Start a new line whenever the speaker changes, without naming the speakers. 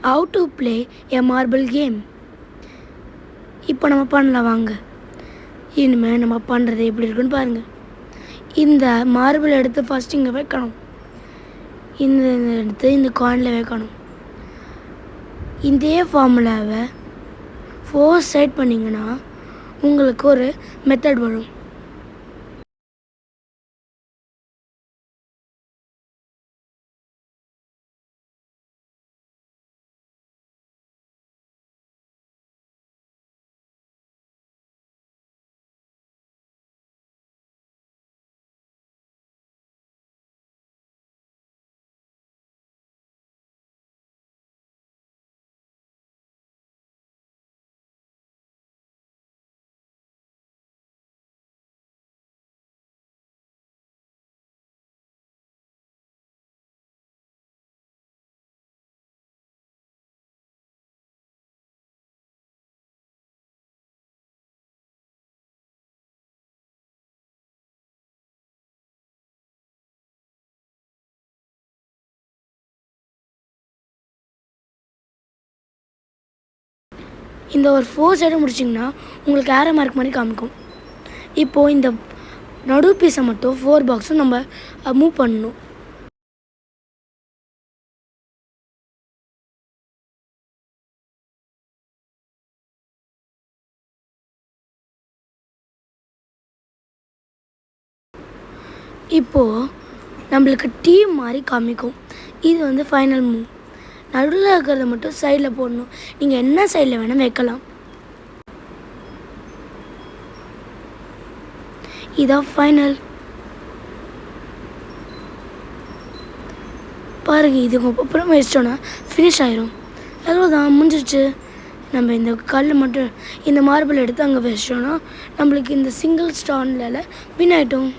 how to play a marble game. இப்போ நம்ம பண்ணலாம் வாங்க. இனிமேல் நம்ம பண்ணுறது எப்படி இருக்குன்னு பாருங்கள். இந்த மார்பிள் எடுத்து ஃபஸ்ட் இங்கே வைக்கணும். இந்த எடுத்து இந்த காயினில் வைக்கணும். இதே ஃபார்முலாவை 4 சைட் பண்ணிங்கன்னா உங்களுக்கு ஒரு மெத்தட் வரும். இந்த ஒரு 4 சைடு முடிச்சிங்கன்னா உங்களுக்கு ஏரோ மார்க் மாதிரி காமிக்கும். இப்போது இந்த நடு பீஸை மட்டும் 4 பாக்ஸும் நம்ம மூவ் பண்ணணும். இப்போது நம்மளுக்கு டீம் மாதிரி காமிக்கும். இது வந்து ஃபைனல் மூவ். நடுவில் இருக்கிறத மட்டும் சைடில் போடணும். நீங்கள் என்ன சைடில் வேணால் வைக்கலாம். இதான் ஃபைனல். பாருங்கள், இதுக்கு அப்புறம் வச்சிட்டோன்னா ஃபினிஷ் ஆயிரும். அவ்வளோதான், முடிஞ்சிச்சு. நம்ம இந்த கல் மட்டும் இந்த மார்பிள் எடுத்து அங்கே வச்சிட்டோன்னா நம்மளுக்கு இந்த சிங்கிள் ஸ்டாண்டில் வின் ஆகிட்டோம்.